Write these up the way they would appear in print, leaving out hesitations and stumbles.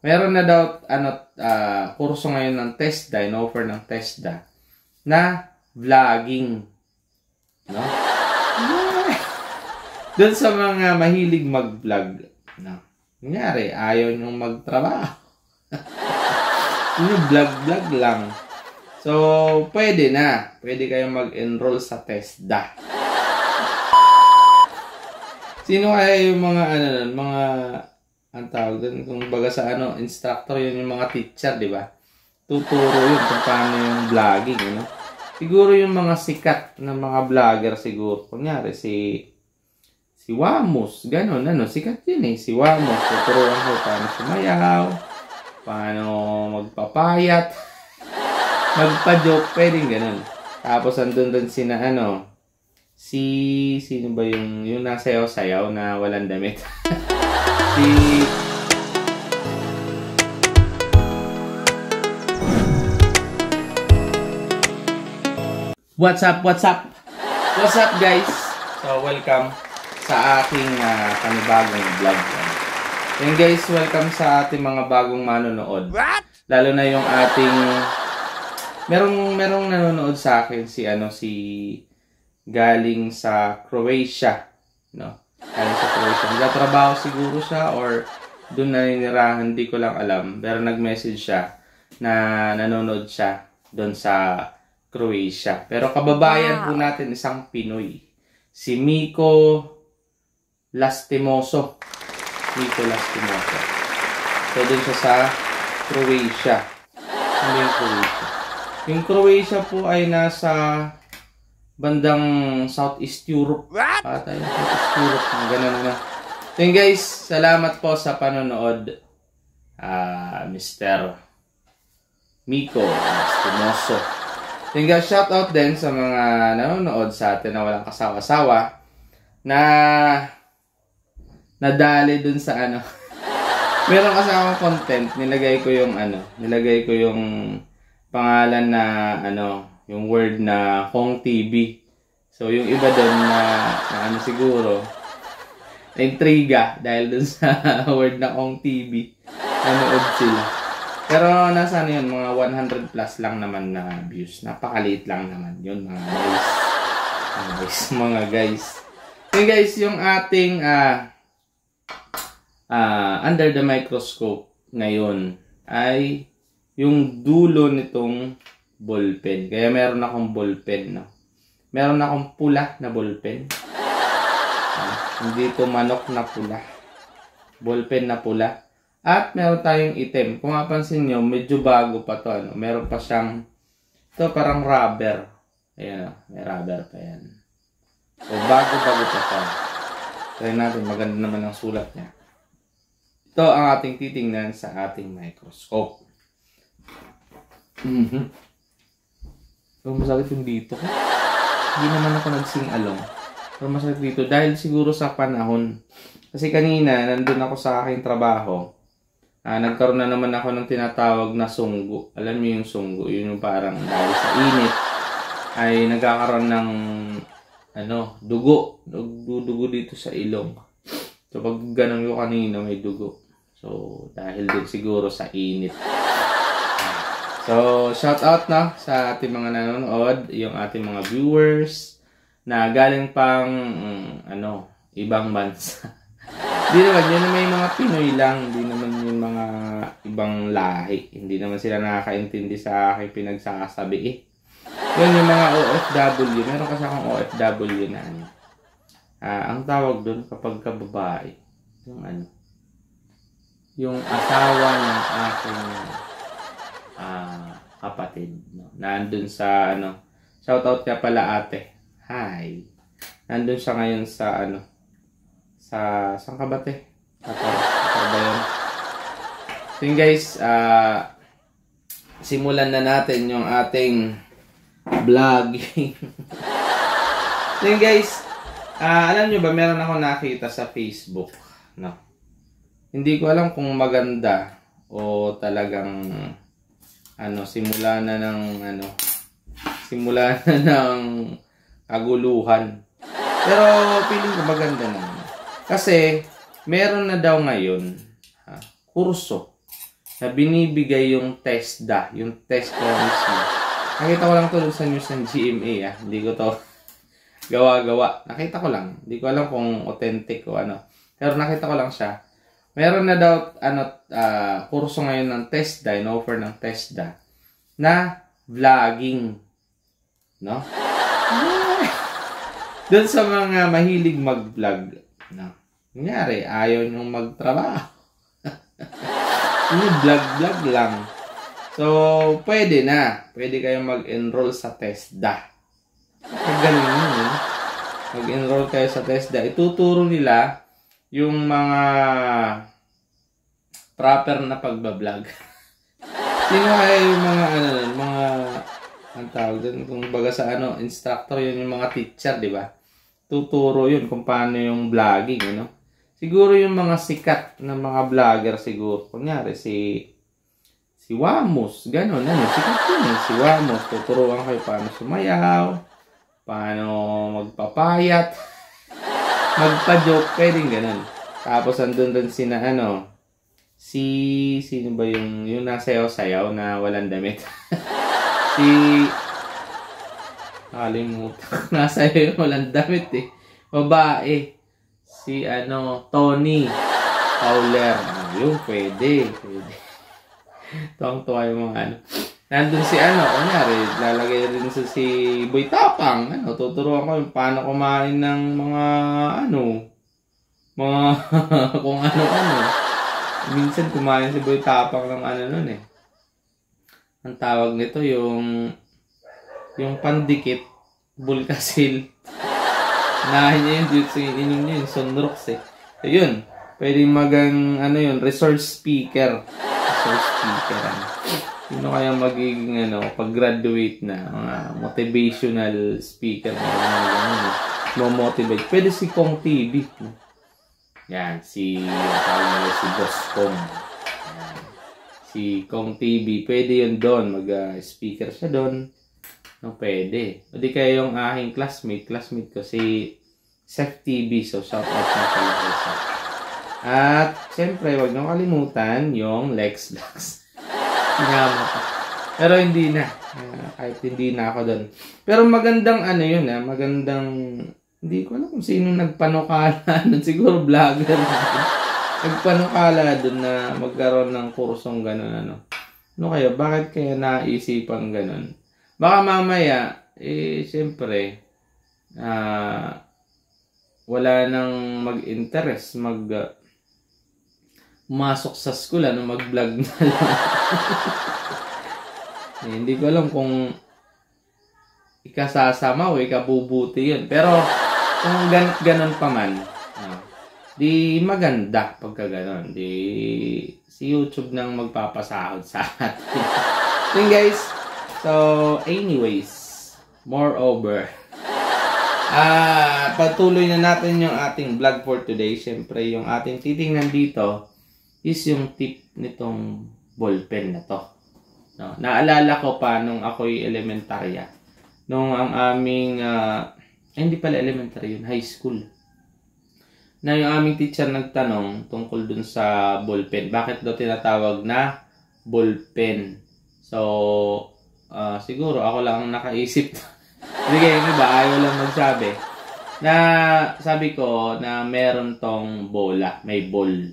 Meron na daw kurso ngayon ng TESDA, in-offer ng TESDA na vlogging, no? Doon sa mga mahilig mag-vlog, no? Kunyari, ayaw nyo magtrabaho. Yung vlog-vlog lang. So, pwede na. Pwede kayong mag-enroll sa TESDA. Sino kaya yung mga ang tawag doon, kung baga sa instructor, yun yung mga teacher, di ba? Tuturo yun kung paano yung vlogging, Siguro yung mga sikat na mga vlogger siguro. Kunyari, si Wamos, gano'n, sikat yun si Wamos. Tuturuan ko paano sumayaw, paano magpapayat, magpa-joke, pwedeng gano'n. Tapos, andun doon sino ba yung nasayaw-sayaw na walang damit? What's up guys? So welcome sa ating panibagong vlog. And guys, welcome sa ating mga bagong manonood. Lalo na yung ating merong nanonood sa akin si galing sa Croatia, Galing sa Croatia. Nagtatrabaho siguro siya or doon naninirahan, hindi ko lang alam. Pero nag-message siya na nanonood siya doon sa Croatia. Pero kababayan po natin isang Pinoy. Si Miko Lastimoso. So doon siya sa Croatia. Ano yung Croatia? Yung Croatia po ay nasa bandang Southeast Europe. Southeast Europe. Ganun na. So guys, salamat po sa panonood. Mr. Miko Lastimoso. So guys, shout out din sa mga nanonood sa atin na walang kasawa-sawa na nadali dun sa meron kasi akong content, nilagay ko yung pangalan na yung word na Hong TV. So yung iba doon na siguro na intriga dahil dun sa word na Hong TV. Nanood sila. Pero nasa yun, mga 100 plus lang naman na views. Napakaliit lang naman yun mga guys. Mga guys. So guys, yung ating under the microscope ngayon ay yung dulo nitong ballpen. Kaya meron akong ballpen, Meron akong pula na ballpen. Hindi ito manok na pula. Ballpen na pula. At meron tayong itim. Kung mapansin nyo, medyo bago pa to. Meron pa siyang, ito parang rubber. Ayan, may rubber pa yan. So, bago-bago pa to. Try natin, maganda naman ang sulat niya. Ito ang ating titingnan sa ating microscope. So, masakit yung dito. Hindi naman ako nagsing-along. Pero masakit dito dahil siguro sa panahon. Kasi kanina, nandun ako sa aking trabaho. Nagkaroon na naman ako ng tinatawag na sunggo. Alam niyo yung sunggo, yun yung parang dahil sa init ay nagkakaroon ng dugo. Dugo dito sa ilong. So pag ganun yung kanina may dugo. So dahil din siguro sa init. So shout out sa ating mga nanonood, yung ating mga viewers na galing pang ibang bansa. Hindi naman, yun may mga Pinoy lang. Hindi naman yung mga ibang lahi. Hindi naman sila nakakaintindi sa aking pinagsasabi Yun yung mga OFW. Meron kasi akong OFW na ang tawag doon kapag kababae. Yung asawa ng aking kapatid. Nandun sa shoutout ka pala ate. Hi. Nandun siya ngayon sa saan ka ba te? Ba yun? So yun guys, simulan na natin yung ating vlogging. So yun guys, alam nyo ba, meron ako nakita sa Facebook. Hindi ko alam kung maganda o talagang simula na ng kaguluhan. Pero feeling ko maganda naman. Kasi, meron na daw ngayon, kurso na binibigay yung TESDA, yung test ko mismo. Nakita ko lang to sa news ng GMA, Hindi ko to gawa-gawa. Nakita ko lang. Hindi ko alam kung authentic o ano. Pero nakita ko lang siya. Meron na daw kurso ngayon ng TESDA, in-offer ng TESDA na vlogging. No? Doon sa mga mahilig mag-vlog. No? Kunyari, ayaw nyong magtrabaho. Yung vlog-vlog lang. So, pwede na. Pwede kayong mag-enroll sa TESDA. Galing yun, Mag-enroll kayo sa TESDA. Ituturo nila yung mga proper na pagbablog. Sino kaya yung ang tawag doon, kung baga sa instructor, yun yung mga teacher, di ba? Tuturo yun kung paano yung vlogging, Siguro yung mga sikat na mga vlogger siguro. Kunyari, si Wamos, gano'n, sikat yun Si Wamos, tuturuan kayo paano sumayaw, paano magpapayat, magpa-joke, pwedeng gano'n. Tapos, andun doon sino ba yung nasayaw-sayaw na walang damit? Nakalimutan. Nasayaw walang damit Babae. Tony Fowler. Yung pwede. Tuwang-tuwa yung mga Nandun kunyari, lalagay rin si Boy Tapang. Tuturuan ko yung paano kumain ng mga kung ano. Minsan kumain si Boy Tapang ng nun Ang tawag nito yung pandikit, Bulkasil. Nahin niya yung jutsu, inom niya yung Sunrox So, yun. Pwedeng resource speaker. Sino kaya magiging, pag-graduate na, mga motivational speaker na motivate. Pwede si Kong TV. Yan, si Boss Kong. Yan. Si Kong TV, pwede yun doon. Mag-speaker siya doon. Pwede. O di kaya yung aking classmate ko, si Seth TV. So, shout out na pala ko siya. At, syempre, wag nyo kalimutan yung Lex. Pinama ko. Pero hindi na. Kahit hindi na ako doon. Pero magandang magandang, hindi ko alam kung sino nagpanukala doon. Siguro vlogger. Nagpanukala doon na magkaroon ng kursong gano'n. Kaya, bakit kaya naisipan gano'n? Baka mamaya, siyempre, wala nang mag-interest, pumasok sa school, mag-vlog na lang. Hindi ko alam kung ikasasama o ikabubuti yun. Pero, kung ganon pa man, di maganda pagka ganon. Di si YouTube nang magpapasahod sa atin. Yun guys. So, anyways, moreover, patuloy na natin yung ating vlog for today. Siyempre, yung ating titingnan dito is yung tip nitong ballpen na to. Naalala ko pa nung ako'y elementarya. Nung ang aming, hindi pala elementary yun, high school. Na yung aming teacher nagtanong tungkol dun sa ballpen. Bakit daw tinatawag na ballpen? So, siguro ako lang ang nakaisip. Hindi kayo yung iba, ayaw lang magsabi. Na sabi ko na meron tong bola, may ball.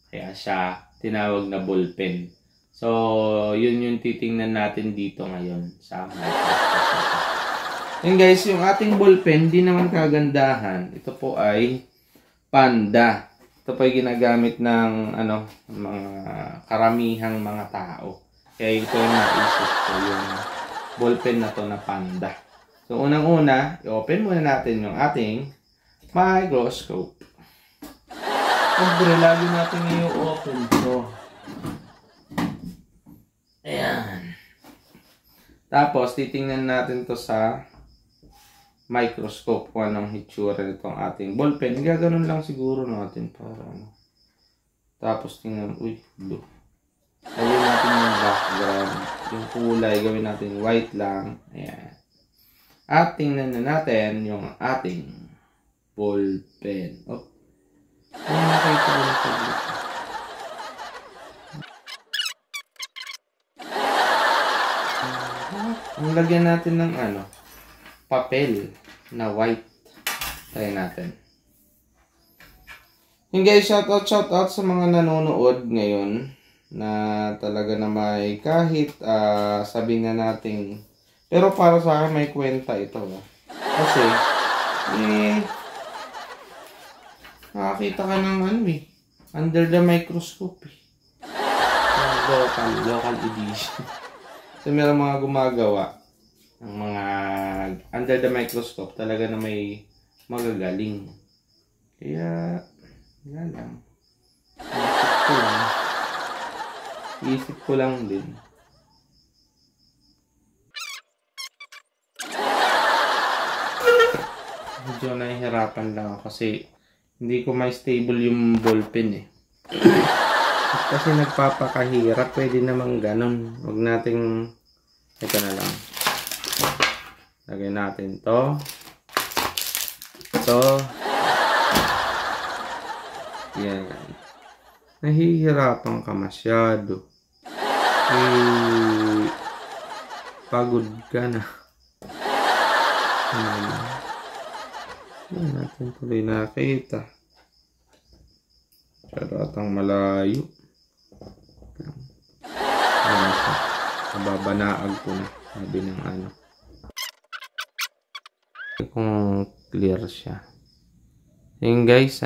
Kaya siya tinawag na ballpen. So, yun yung titingnan natin dito ngayon sa microscope. Yun guys, yung ating ballpen, di naman kagandahan. Ito po ay Panda. Ito po ay ginagamit ng mga karamihang mga tao. Kaya ito yung naisip ko, yung ballpen na to na Panda. So, unang-una, i-open muna natin yung ating microscope. Siyempre, lagi natin i-open to. Ayan. Tapos, titingnan natin to sa microscope kung anong hitsura nitong ating ballpen. Gaganon lang siguro natin para Tapos, tingnan, blue. Gawin natin yung background. Yung kulay, gawin natin white lang. Ayan. At tingnan na natin yung ating ballpen. Ano nakita ko na sa dito? Ang lagyan natin ng papel na white. Try natin. Yung guys, shoutout sa mga nanonood ngayon na talaga na may kahit sabihin na natin, pero para sa akin may kwenta ito. Kasi, nakakita ka ng under the microscope local edition. So, meron mga gumagawa ng mga under the microscope talaga na may magagaling. Kaya, yan lang. Isip ko lang din. Medyo nahihirapan lang ako kasi hindi ko may stable yung ballpen Kasi nagpapakahirap. Pwede namang ganun. Huwag nating ito na lang. Lagyan natin to. Ito. Yan. Nahihirapan ka masyado. Pagod ka na. Yan natin tuloy nakita. Charatang malayo. Nababanaag ko na. Sabi ng kung clear siya. Yung guys,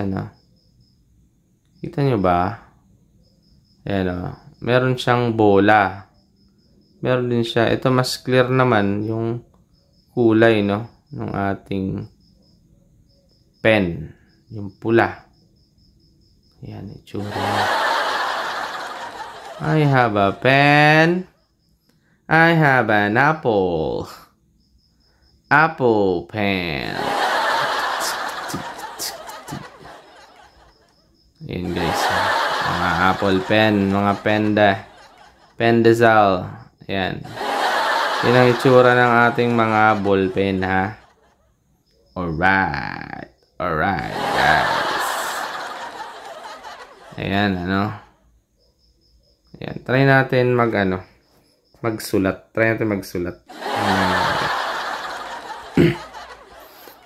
kita nyo ba? Ayan meron siyang bola. Meron din siya. Ito mas clear naman yung kulay, ng ating pen. Yung pula. Ayan, itsura. I have a pen. I have an apple. Apple pen. Ayan guys. Mga apple pen. Mga pendazal. Ayan. Yan ang itsura ng ating mga ball pen Alright. Alright guys. Ayan Ayan. Try natin magsulat. Try natin magsulat.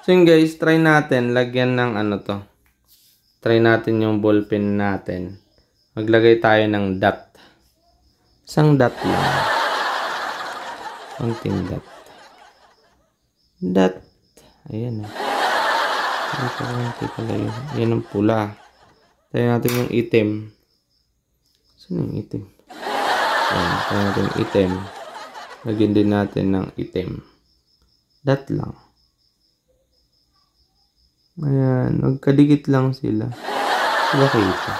So yun guys, try natin lagyan ng Try natin yung ballpen natin. Maglagay tayo ng dot. Isang dot lang. Konting dot. Dot. Ayan konti pala yun. Ayan ang pula. Try natin yung itim. Saan yung itim? Ayan, try natin yung itim. Lagyan din natin ng itim. Dot lang. Ayan, magkadikit lang sila. Diba kita?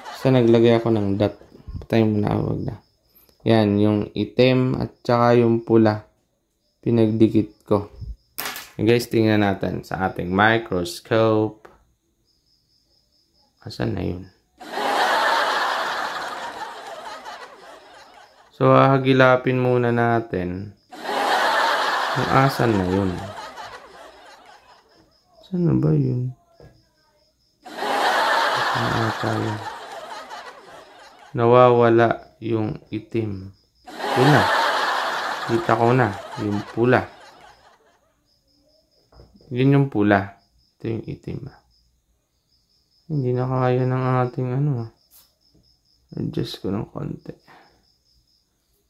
Basta naglagay ako ng dot. Patayin mo na, wag na. Yan, yung itim at saka yung pula. Pinagdikit ko. And guys, tingnan natin sa ating microscope. Asan na yun? So, hagilapin muna natin. Kung asan na yun. Saan na ba yun? Nawawala yung itim. Yun na. Kita ko na. Yung pula. Yun yung pula. Ito yung itim. Hindi na kaya ng ating adjust ko ng konti.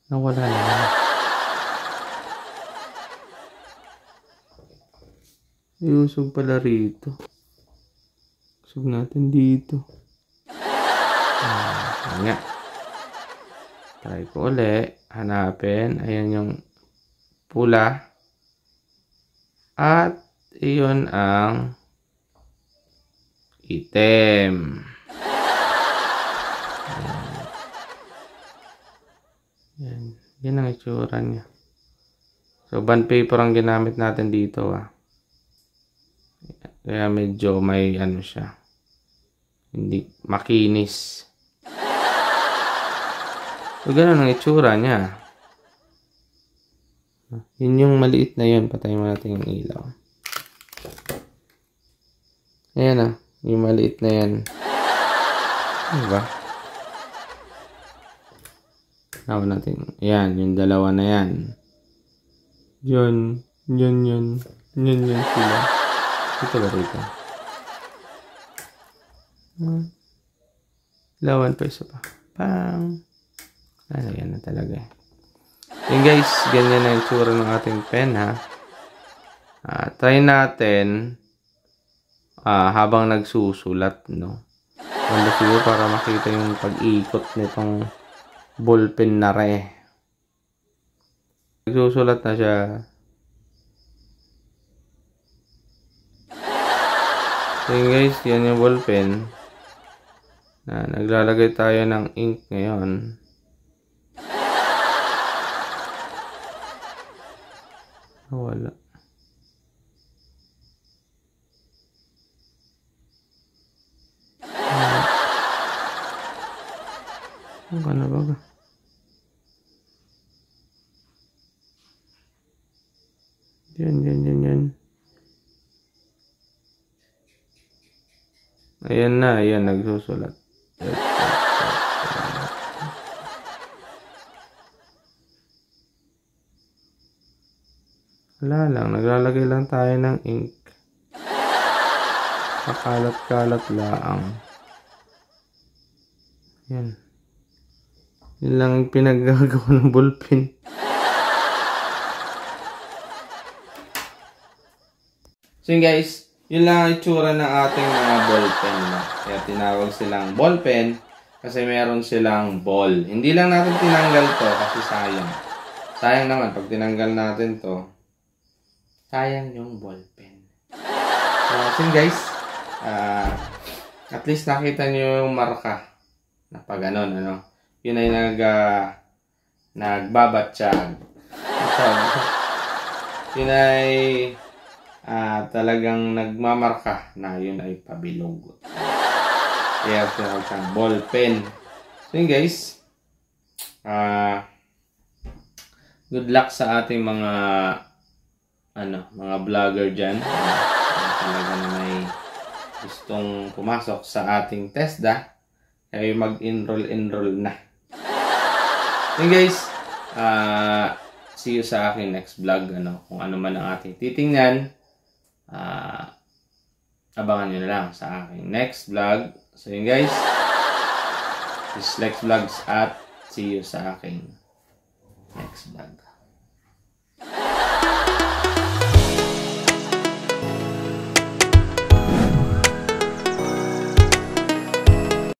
Nawala na. Iusog pala rito. Usog natin dito. Ayan nga. Try ko ulit. Hanapin. Ayan yung pula. At iyon ang itim. Ayan. Yan ang itsura niya. So, bond paper ang ginamit natin dito. Kaya medyo may siya. Hindi makinis. So, ganun ang itsura niya. Yun yung maliit na yun. Patayin mo natin yung ilaw. Ayan yung maliit na yan. Diba? Tawa natin. Ayan, yung dalawa na yan. Yan sila. Ito ba rito? Lawan pa isa pa. Pang. Ano yan na talaga. Yun guys, ganyan na yung tsura ng ating pen ha. Try natin habang nagsusulat, no? Wala siguro para makita yung pag-ikot nitong ballpen na re. Nagsusulat na siya. So guys, yan yung ballpen. Naglalagay tayo ng ink ngayon. Wala. Ano ba ba? Yan. Ayan na, ayan, nagsusulat. Wala lang, naglalagay lang tayo ng ink. Pakalat-kalat lang. Yan. Yun lang yung pinaggagawa ng ballpen. So yun guys, yun lang ang itsura ng ating mga ballpen. Kaya tinawag silang ballpen kasi meron silang ball. Hindi lang natin tinanggal to kasi sayang. Sayang naman pag tinanggal natin to. Sayang yung ballpen. So yun guys, at least nakita nyo yung marka na pag ganon, ano. Yun ay nagbabatsyag. Yun ay talagang nagmamarka na yun ay pabilog. Kaya tinawag siyang ballpen. So yun guys, good luck sa ating mga vlogger dyan. Talaga na may gustong pumasok sa ating TESDA. Kaya mag-enroll na. Yun guys, see you sa aking next vlog. Kung ano man ang ating titingnan, abangan nyo na lang sa aking next vlog. So yun guys, this is Lex Vlogs at see you sa aking next vlog.